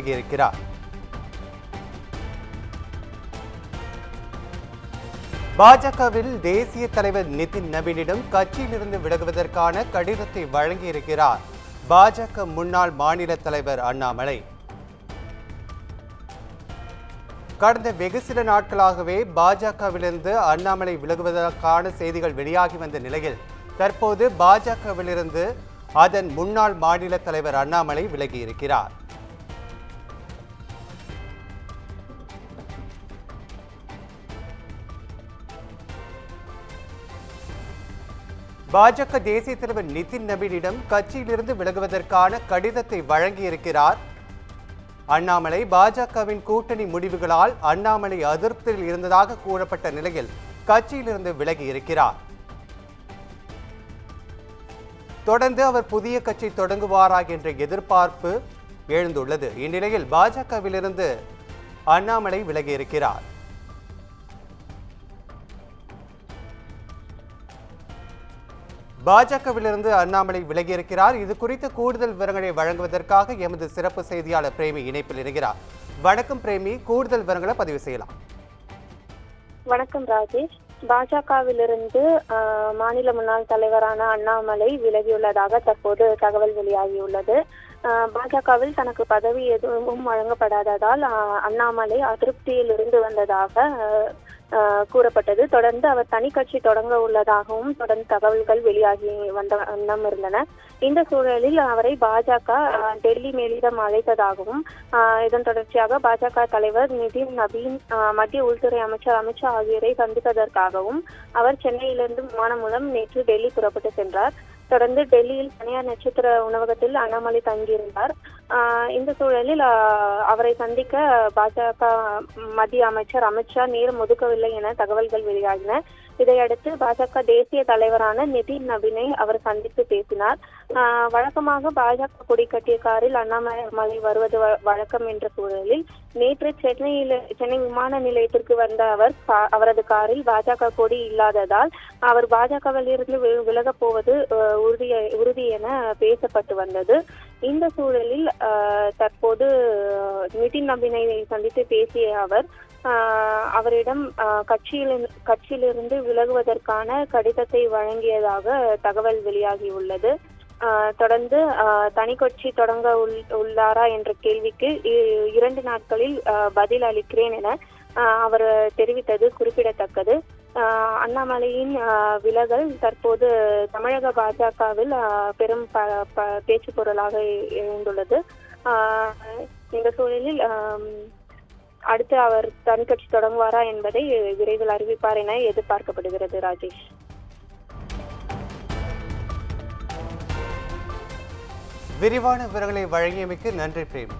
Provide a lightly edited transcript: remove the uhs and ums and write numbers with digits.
விலகியிருக்கிறார். பாஜகவில் தேசிய தலைவர் நிதின் நவீனிடம் கட்சியிலிருந்து விலகுவதற்கான கடிதத்தை வழங்கியிருக்கிறார் பாஜக முன்னாள் மாநில தலைவர் அண்ணாமலை. கடந்த வெகு சில நாட்களாகவே பாஜகவிலிருந்து அண்ணாமலை விலகுவதற்கான செய்திகள் வெளியாகி வந்த நிலையில் தற்போது பாஜகவிலிருந்து அதன் முன்னாள் மாநில தலைவர் அண்ணாமலை விலகியிருக்கிறார். பாஜக தேசிய தலைவர் நிதின் நவீனிடம் கட்சியிலிருந்து விலகுவதற்கான கடிதத்தை வழங்கியிருக்கிறார் அண்ணாமலை. பாஜகவின் கூட்டணி முடிவுகளால் அண்ணாமலை அதிருப்தியில் இருந்ததாக கூறப்பட்ட நிலையில் கட்சியிலிருந்து விலகியிருக்கிறார். தொடர்ந்து அவர் புதிய கட்சி தொடங்குவாரா என்ற எதிர்பார்ப்பு எழுந்துள்ளது. இந்நிலையில் பாஜகவிலிருந்து அண்ணாமலை விலகியிருக்கிறார். பாஜகவிலிருந்து அண்ணாமலை விலகியிருக்கிறார். இது குறித்த கூடுதல் விவரங்களை வழங்குவதற்காக எமது சிறப்பு செய்தியாளர் பிரேமி இணைப்பில் இருக்கிறார். வணக்கம் பிரேமி, கூடுதல் விவரங்களை பதிவு செய்யலாம். வணக்கம் ராஜேஷ். பாஜகவிலிருந்து மாநில முன்னாள் தலைவரான அண்ணாமலை விலகியுள்ளதாக தற்போது தகவல் வெளியாகியுள்ளது. பாஜகவில் தனக்கு பதவி எதுவும் வழங்கப்படாததால் அண்ணாமலை அதிருப்தியில் இருந்து வந்ததாக கூறப்பட்டது. தொடர்ந்து அவர் தனி கட்சி தொடங்க உள்ளதாகவும் தொடர்ந்து தகவல்கள் வெளியாகி வந்த வண்ணம் இருந்தன. இந்த சூழலில் அவரை பாஜக டெல்லி மேலிடம் அழைத்ததாகவும் இதன் தொடர்ச்சியாக பாஜக தலைவர் நிதின் நவீன், மத்திய உள்துறை அமைச்சர் அமித்ஷா ஆகியோரை சந்திப்பதற்காகவும் அவர் சென்னையிலிருந்து விமானம் மூலம் நேற்று டெல்லி புறப்பட்டு சென்றார். தொடர்ந்து டெல்லியில் தனியார் நட்சத்திர உணவகத்தில் அண்ணாமலை தங்கியிருந்தார். இந்த சூழலில் அவரை சந்திக்க பாஜக மத்திய அமைச்சர் அமித்ஷா நேரம் ஒதுக்கவில்லை என தகவல்கள் வெளியாகின. இதையடுத்து பாஜக தேசிய தலைவரான நிதின் நவீனை அவர் சந்தித்து பேசினார். வழக்கமாக பாஜக கொடி கட்டிய காரில் அண்ணாமலை வருவது வழக்கம் என்ற சூழலில் நேற்று சென்னை விமான நிலையத்திற்கு வந்த அவரது காரில் பாஜக கொடி இல்லாததால் அவர் பாஜகவில் இருந்து விலகப் போவது உறுதி என பேசப்பட்டு வந்தது. இந்த சூழலில் தற்போது நிதின் நவீனை சந்தித்து பேசிய அவரிடம் கட்சியிலிருந்து விலகுவதற்கான கடிதத்தை வழங்கியதாக தகவல் வெளியாகியுள்ளது. தொடர்ந்து தனி கட்சி தொடங்க உள்ளாரா என்ற கேள்விக்கு 2 நாட்களில் பதில் அளிக்கிறேன் என அவர் தெரிவித்தது குறிப்பிடத்தக்கது. அண்ணாமலையின் விலகல் தற்போது தமிழக பாஜகவில் பெரும் பேச்சு பொருளாக எழுந்துள்ளது. இந்த சூழலில் அடுத்து அவர் தனி கட்சி தொடங்குவாரா என்பதை விரைவில் அறிவிப்பார் என எதிர்பார்க்கப்படுகிறது. ராஜேஷ், விரிவான விவரங்களை வழங்கியமைக்கு நன்றி பிரேம்.